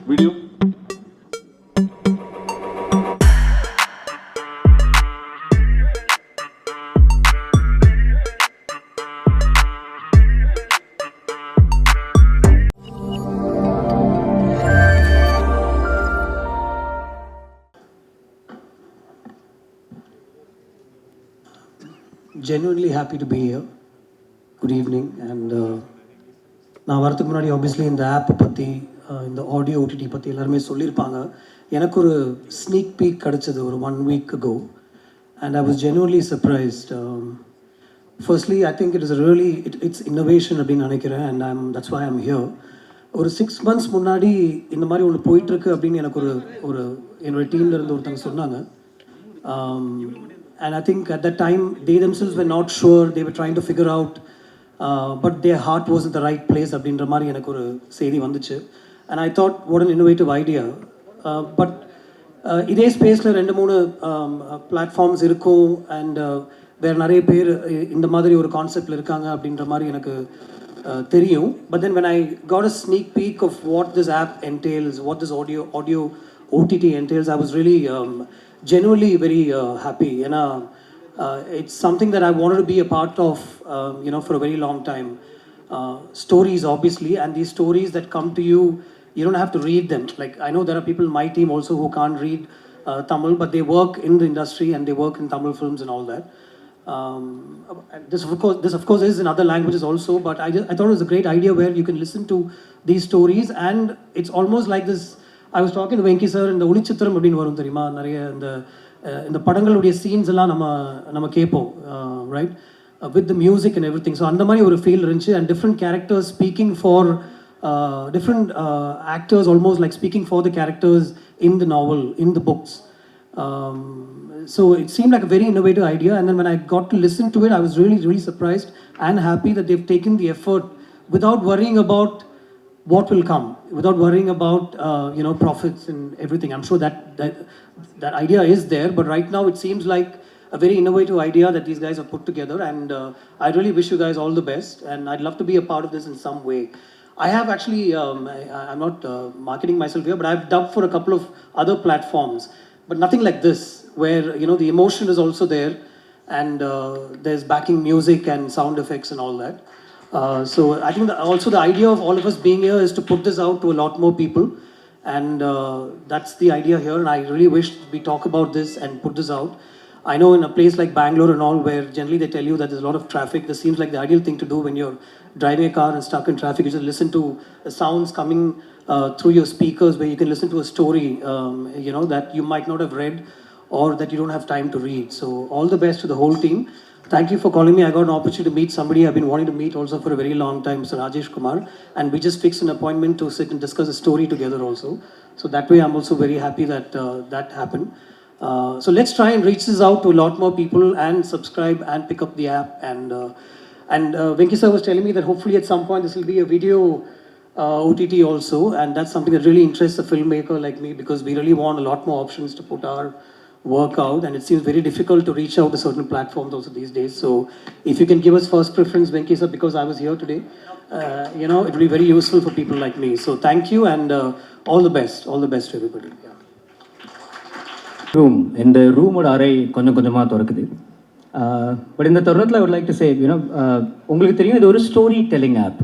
Video. Genuinely happy to be here. Good evening. And நான் வரதுக்கு முன்னாடி ஆப்வியஸ்லி இந்த ஆப்பை பற்றி இந்த ஆடியோ ஓடிடி பற்றி எல்லாருமே சொல்லியிருப்பாங்க. எனக்கு ஒரு ஸ்னீக் பீக் கிடச்சிது ஒரு 1 week ago. And I was genuinely surprised. Firstly, I think it is a really, it's innovation அப்படின்னு நினைக்கிறேன். And that's why I'm here. ஒரு 6 months முன்னாடி இந்த மாதிரி ஒன்று போயிட்டுருக்கு அப்படின்னு எனக்கு ஒரு என்னோடய டீமில் இருந்து ஒருத்தங்க சொன்னாங்க. And I think at that time, they themselves were not sure. They were trying to figure out, but their heart wasn't the right place. அப்படின்ற மாதிரி எனக்கு ஒரு செய்தி வந்துச்சு. And I thought, what an innovative idea. But இதே ஸ்பேஸில் 2-3 platforms இருக்கும். And வேறு நிறைய பேர் இந்த மாதிரி ஒரு கான்செப்டில் இருக்காங்க அப்படின்ற மாதிரி எனக்கு தெரியும். But then when I got a sneak peek of what this app entails, what this audio OTT entails, I was really genuinely very happy. And it's something that I wanted to be a part of, for a very long time. Stories, obviously, and these stories that come to you, you don't have to read them. Like, I know there are people in my team also who can't read Tamil, but they work in the industry and they work in Tamil films and all that. This of course is in other languages also, but I thought it was a great idea where you can listen to these stories, and it's almost like this. I was talking to Venki sir, இந்த ஒளிச்சித்திரம் அப்படின்னு வரும் தெரியுமா, நிறைய இந்த படங்களுடைய scenes எல்லாம் நம்ம கேட்போம், right, with the music and every thing. So அந்த மாதிரி ஒரு ஃபீல் இருந்துச்சு. And different characters speaking for different actors, almost like speaking for the characters in the novel, in the books. So it seemed like a very innovative idea. And then when I got to listen to it, I was really, really surprised and happy that they've taken the effort without worrying about what will come, without worrying about profits and everything. I'm sure that idea is there, but right now it seems like a very innovative idea that these guys have put together. And I really wish you guys all the best, and I'd love to be a part of this in some way. I have actually, I'm not marketing myself here, but I've dubbed for a couple of other platforms, but nothing like this, where, the emotion is also there, and there's backing music and sound effects and all that. So I think also the idea of all of us being here is to put this out to a lot more people, and that's the idea here. And I really wish we talk about this and put this out. I know in a place like Bangalore and all, where generally they tell you that there's a lot of traffic, this seems like the ideal thing to do when you're driving a car and stuck in traffic. You just listen to the sounds coming through your speakers, where you can listen to a story, that you might not have read or that you don't have time to read. So all the best to the whole team. Thank you for calling me. I got an opportunity to meet somebody I've been wanting to meet also for a very long time, Mr. Rajesh Kumar, and we just fixed an appointment to sit and discuss a story together also. So that way I'm also very happy that that happened. So let's try and reach this out to a lot more people and subscribe and pick up the app. And Venki sir was telling me that hopefully at some point this will be a video OTT also, and that's something that really interests a filmmaker like me, because we really want a lot more options to put our work out, and it seems very difficult to reach out to certain platforms also these days. So if you can give us first preference, Venki sir, because I was here today, it will be very useful for people like me. So thank you, and all the best to everybody. Room இந்த ரூமோட அறை கொஞ்சம் கொஞ்சமாக திறக்குது. But இந்த தருணத்தில் I would like to say, உங்களுக்கு தெரியும் இது ஒரு story telling app.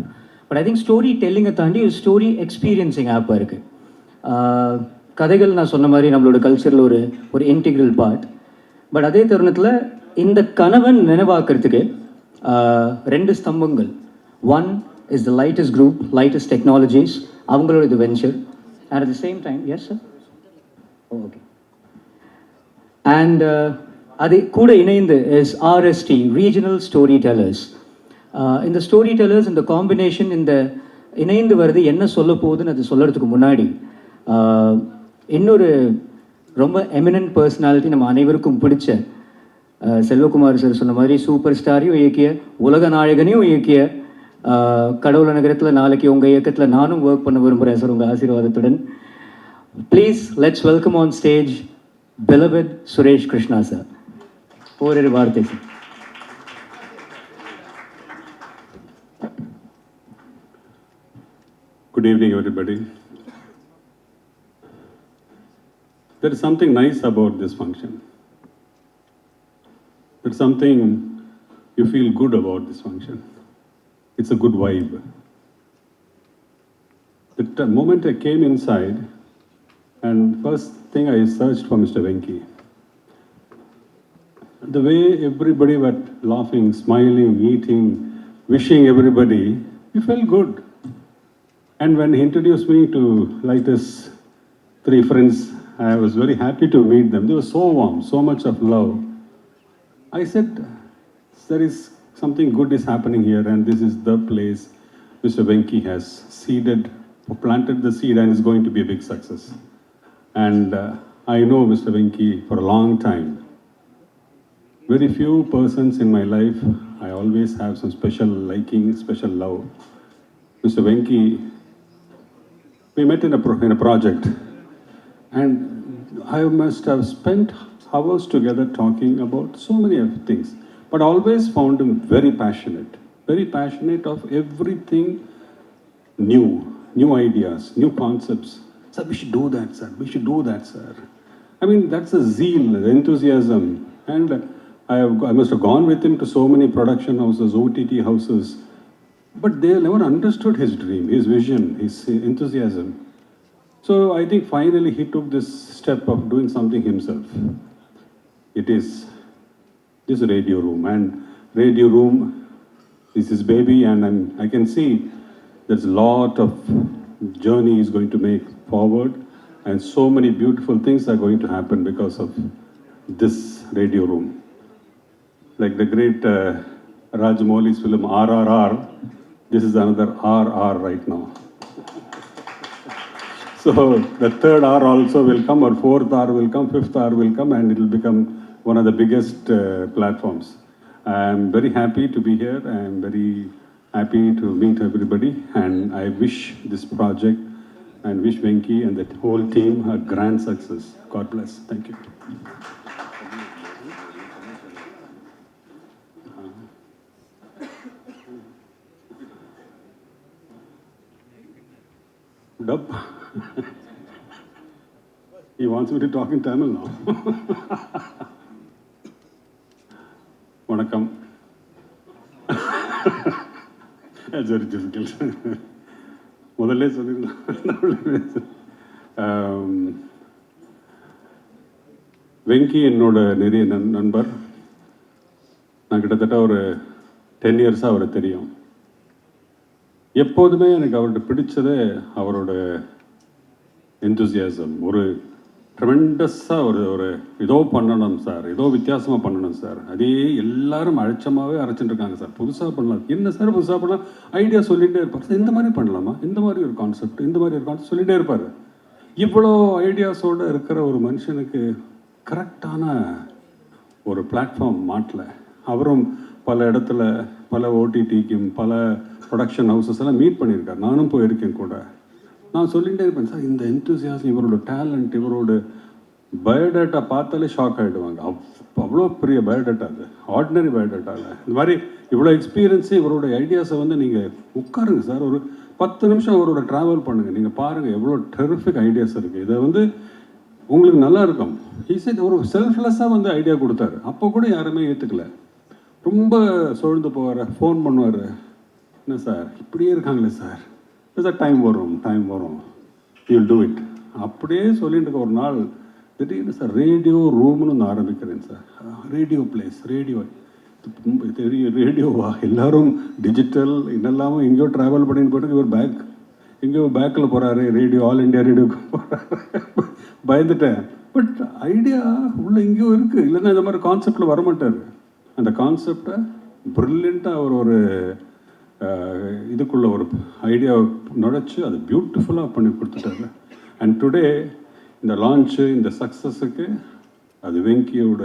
But I think story டெல்லிங்கை தாண்டி ஒரு ஸ்டோரி எக்ஸ்பீரியன்சிங் ஆப்பாக இருக்குது. கதைகள் நான் சொன்ன மாதிரி நம்மளோட கல்ச்சரில் ஒரு இன்டிகிரல் பார்ட். பட் அதே தருணத்தில் இந்த கணவன் நினைவாக்கிறதுக்கு 2 ஸ்தம்பங்கள். One is the lightest group, lightest technologies, அவங்களோட இது venture. And at the same time, yes sir, okay, and அது கூட இணைந்து is RST, regional story tellers. இந்த ஸ்டோரி டெல்லர்ஸ், இந்த காம்பினேஷன், இந்த இணைந்து வருது என்ன சொல்ல போகுதுன்னு அது சொல்கிறதுக்கு முன்னாடி இன்னொரு ரொம்ப எமினன்ட் பர்சனாலிட்டி, நம்ம அனைவருக்கும் பிடிச்ச செல்வகுமார் சார் சொன்ன மாதிரி சூப்பர் ஸ்டாரையும் இயக்கிய, உலக நாயகனையும் இயக்கிய, கடவுள நகரத்தில் நாளைக்கு உங்கள் இயக்கத்தில் நானும் ஒர்க் பண்ண விரும்புகிறேன் சார், உங்கள் ஆசீர்வாதத்துடன். Please let's welcome on stage beloved Suresh Krishna sir. ஓரிரு வார்த்தை சார். Good evening everybody. There is something nice about this function. There's something you feel good about this function. It's a good vibe. The moment I came inside, and first thing I searched for Mr. Venki. The way everybody were laughing, smiling, eating, wishing everybody, you felt good. And when he introduced me to like this 3 friends, I was very happy to meet them. They were so warm, so much of love. I said, there is something good is happening here, and this is the place Mr. Venki has seeded, planted the seed, and is going to be a big success. And I know Mr. Venki for a long time. Very few persons in my life, I always have some special liking, special love. Mr. Venki, we met in a project, and I must have spent hours together talking about so many of things, but always found him very passionate of everything new ideas, new concepts. Sir, we should do that, sir. We should do that, sir. I mean, that's the zeal, the enthusiasm. And I must have gone with him to so many production houses, OTT houses, but they never understood his dream, his vision, his enthusiasm. So I think finally he took this step of doing something himself. It is this radio room, and radio room is his baby, and I can see there's a lot of journey he's going to make forward, and so many beautiful things are going to happen because of this radio room. Like the great Rajamouli's film RRR, this is another RR right now. So the third R also will come, or fourth R will come, fifth R will come, and it will become one of the biggest platforms. I'm very happy to be here. I'm very happy to meet everybody, and I wish this project and wish Venki and the whole team a grand success. God bless. Thank you. Dub. He wants me to talk in Tamil now. Vanakkam. That's very difficult. முதல்ல சொல்லிருந்தேன். வெங்கி என்னோட நிறைய நண்பர். நான் கிட்டத்தட்ட ஒரு 10 இயர்ஸாக அவரை தெரியும். எப்போதுமே எனக்கு அவர்கிட்ட பிடிச்சதே அவரோட எந்தூசியாசம். ஒரு ட்ரெமெண்டஸாக ஒரு ஏதோ பண்ணணும் சார், ஏதோ வித்தியாசமாக பண்ணணும் சார், அதே எல்லாரும் அழைச்சமாகவே அரைச்சிட்டு இருக்காங்க சார், புதுசாக பண்ணலாம், என்ன சார் புதுசாக பண்ணலாம், ஐடியா சொல்லிகிட்டே இருப்பார் சார், இந்த மாதிரி பண்ணலாமா, இந்த மாதிரி ஒரு கான்செப்ட், இந்த மாதிரி ஒரு கான்செப்ட் சொல்லிகிட்டே இருப்பார். இவ்வளோ ஐடியாஸோடு இருக்கிற ஒரு மனுஷனுக்கு கரெக்டான ஒரு பிளாட்ஃபார்ம் மாட்டல. அவரும் பல இடத்துல பல ஓடிடிக்கும் பல ப்ரொடக்ஷன் ஹவுசஸ் எல்லாம் மீட் பண்ணியிருக்கார். நானும் போயிருக்கேன் கூட. நான் சொல்லிகிட்டே இருப்பேன் சார், இந்த எந்தூசியாசம், இவரோட டேலண்ட், இவரோட பயோடேட்டா பார்த்தாலே ஷாக் ஆகிடுவாங்க. அவ்வளோ பெரிய பயோடேட்டா, அது ஆர்டினரி பயோடேட்டா இல்லை. இந்த மாதிரி இவ்வளோ எக்ஸ்பீரியன்ஸு, இவரோட ஐடியாஸை வந்து நீங்கள் உட்காருங்க சார், ஒரு 10 நிமிஷம் அவரோட ட்ராவல் பண்ணுங்கள், நீங்கள் பாருங்கள் எவ்வளோ டெரிஃபிக் ஐடியாஸ் இருக்குது. இதை வந்து உங்களுக்கு நல்லா இருக்கும். ஈஸி ஒரு செல்ஃப்லெஸ்ஸாக வந்து ஐடியா கொடுத்தாரு. அப்போ கூட யாருமே ஏற்றுக்கல. ரொம்ப சோழ்ந்து போவார், ஃபோன் பண்ணுவார், என்ன சார் இப்படியே இருக்காங்களே சார், சார் டைம் வரும், யூ வில் டூ இட். அப்படியே சொல்லிட்டு இருக்க ஒரு நாள் திடீர்னு சார் ரேடியோ ரூம்னு ஒன்று ஆரம்பிக்கிறேன் சார். ரேடியோ பிளேஸ், ரேடியோவா, எல்லாரும் டிஜிட்டல் இன்னெல்லாமல் எங்கேயோ ட்ராவல் பண்ணிட்டு போயிட்டு இவர் எங்கேயோ பேக்கில் போகிறாரு, ரேடியோ ஆல் இண்டியா ரேடியோக்கு போகிறாரு. பயந்துட்டேன். பட் ஐடியா உள்ள எங்கேயோ இருக்குது, இல்லைன்னா இந்த மாதிரி கான்செப்டில் வரமாட்டார். அந்த கான்செப்டை ப்ரில்லியண்ட்டாக அவர் ஒரு இதுக்குள்ளே ஒரு ஐடியா நுழைச்சி அது பியூட்டிஃபுல்லாக பண்ணி கொடுத்துட்டாரு. அண்ட் டுடே இந்த லான்ச்சு, இந்த சக்ஸஸுக்கு அது வெங்கியோட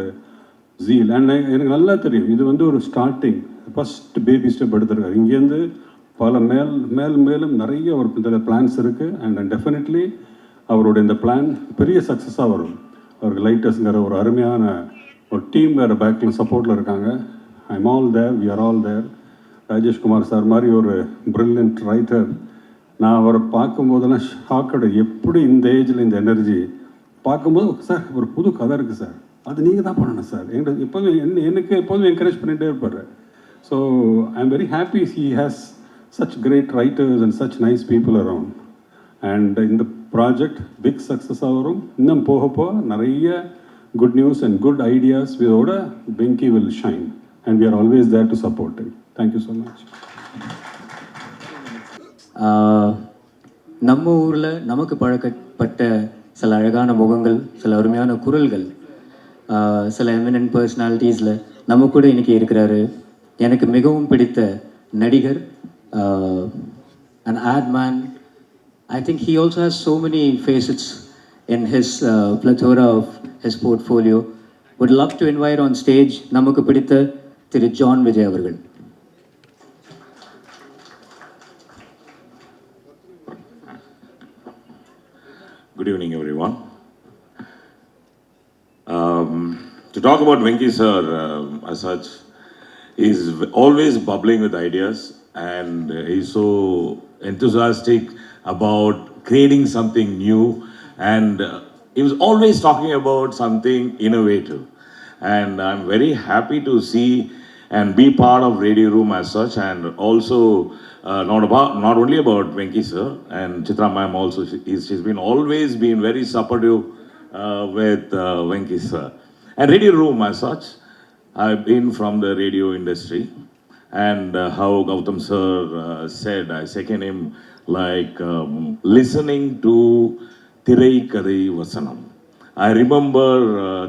ஜீல். அண்ட் எனக்கு நல்லா தெரியும், இது வந்து ஒரு ஸ்டார்டிங், ஃபஸ்ட் பேபி ஸ்டெப் எடுத்துருக்காரு. இங்கேருந்து பல மேலும் நிறைய ஒரு இதில் பிளான்ஸ் இருக்குது. அண்ட் டெஃபினெட்லி அவரோட இந்த பிளான் பெரிய சக்ஸஸாக வரும். அவருக்கு லைட்டஸ்ங்கிற ஒரு அருமையான ஒரு டீம் வேறு பேக்கில் சப்போர்ட்டில் இருக்காங்க. I am all there, we are all there. Rajeshkumar sir மாதிரி ஒரு ப்ரில்லியன்ட் ரைட்டர். நான் அவரை பார்க்கும்போதெல்லாம் ஷாக்கோட, எப்படி இந்த ஏஜில் இந்த எனர்ஜி, பார்க்கும்போது சார் ஒரு புது கதை இருக்குது சார், அது நீங்கள் தான் பண்ணணும் சார், எங்களுக்கு எப்போதும் எனக்கு எப்போதும் என்கரேஜ் பண்ணிகிட்டே இருப்பார். So I am very happy he has such great writers and such nice people around. And இந்த ப்ராஜெக்ட் பிக் சக்ஸஸ் ஆகும். இன்னும் போக போக நிறைய good news and good ideas விதோட Venky will shine and we are always there to support him. Thank you so much. நம்ம ஊரில் நமக்கு பழக்கப்பட்ட சில அழகான முகங்கள், சில அருமையான குரல்கள், சில எமினன்ட் பர்சனாலிட்டிஸில் நம்ம கூட இன்றைக்கி இருக்கிறாரு. எனக்கு மிகவும் பிடித்த நடிகர், an ad man. I think he also has so many facets in his plethora of his portfolio. Would love to invite on stage நமக்கு பிடித்த திரு ஜான் விஜய் அவர்கள். Good evening, everyone. To talk about Venki sir, as such, he's always bubbling with ideas, and he's so enthusiastic about creating something new, and he was always talking about something innovative, and I'm very happy to see and be part of Radio Room as such, and also not only about Venki sir and Chitra ma'am also, she's been always been very supportive with Venki sir. And Radio Room as such, I've been from the radio industry, and how Gautam sir said, I second him, like listening to Thirai Kadai Vasanam. I remember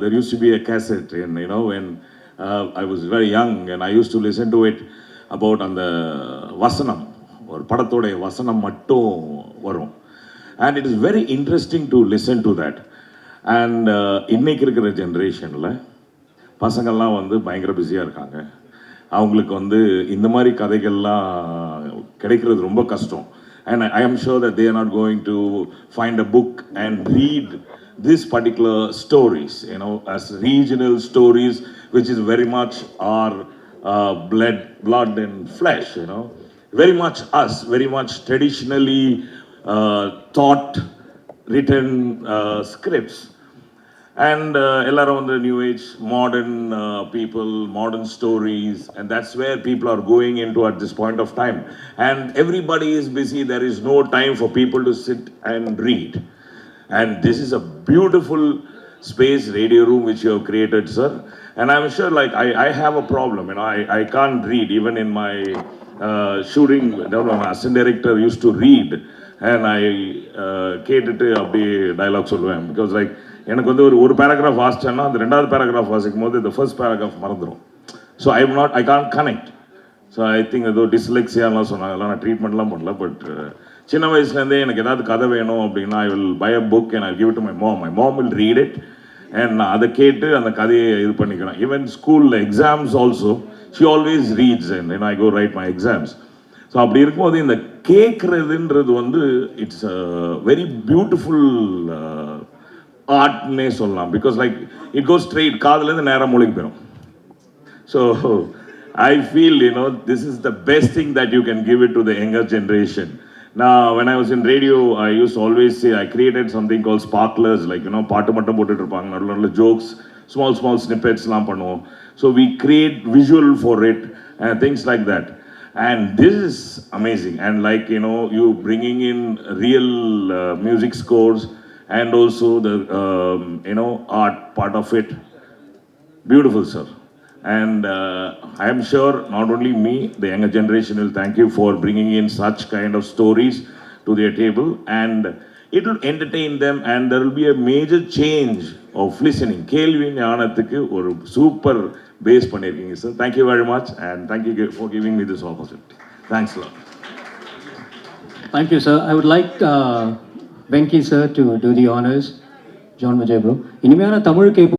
there used to be a cassette, and when I was very young, and I used to listen to it about on the Vasanam, or படத்தோட வசனம் மட்டும் வரும். And it is very interesting to listen to that. And இன்னைக்கு இருக்கிற ஜென்ரேஷனில் பசங்கள்லாம் பயங்கர பிஸியாக இருக்காங்க. அவங்களுக்கு இந்த மாதிரி கதைகள்லாம் கிடைக்கிறது ரொம்ப கஷ்டம். And I am sure that they are not going to find a book and read this particular stories, as regional stories, which is very much our blood and flesh, very much us, very much traditionally thought, written scripts. And எல்லாரும் new age, modern people, modern stories, and that's where people are going into at this point of time. And everybody is busy, there is no time for people to sit and read. And this is a beautiful space, Radio Room, which you have created, sir. And I'm sure, like, I have a problem, I can't read, even in my shooting, my assistant director used to read, and I கேட்டுட்டு அப்படியே dialogue சொல்லுவேன். Because like எனக்கு ஒரு paragraph வாசிச்சேன்னா அந்த ரெண்டாவது paragraph வாசிக்கும் போது இந்த ஃபர்ஸ்ட் பேராகிராஃப் மறந்துடும். So I can't connect. So I think ஏதோ டிஸ்லெக்ஸியாலாம் சொன்னாங்க, அதெல்லாம் நான் ட்ரீட்மெண்ட்லாம் பண்ணல. பட் சின்ன வயசுலேருந்தே எனக்கு ஏதாவது கதை வேணும் அப்படின்னா I will buy a book and I give it to my mom will read it, and நான் அதை கேட்டு அந்த கதையை இது பண்ணிக்கிறேன். ஈவன் ஸ்கூலில் exams also she always reads and I go write my exams. So அப்படி இருக்கும்போது இந்த கேட்குறதுன்றது இட்ஸ் வெரி பியூட்டிஃபுல் ஆர்ட்னே சொல்லலாம். Because like it goes straight, காதுலேருந்து நேராக மூளைக்கு போயிடும். So I feel this is the best thing that you can give it to the younger generation. Now, when I was in radio, I used to always say I created something called sparklers, like பாட்டு மட்டும் போட்டுட்டு இருப்பாங்க, நல்ல jokes, small snippetsலாம் பண்ணுவோம். So we create visual for it and things like that. And this is amazing. And like you bringing in real music scores and also the art part of it. Beautiful, sir. And I am sure not only me, the younger generation will thank you for bringing in such kind of stories to their table, and it will entertain them, and there will be a major change of listening. Kelvi ஞானத்துக்கு ஒரு super base பண்ணிருக்கீங்க sir. Thank you very much, and thank you for giving me this opportunity. Thanks a lot. Thank you, sir. I would like Venki sir to do the honors. John Vijay bro. இனிமையான தமிழ் கேட்போம்.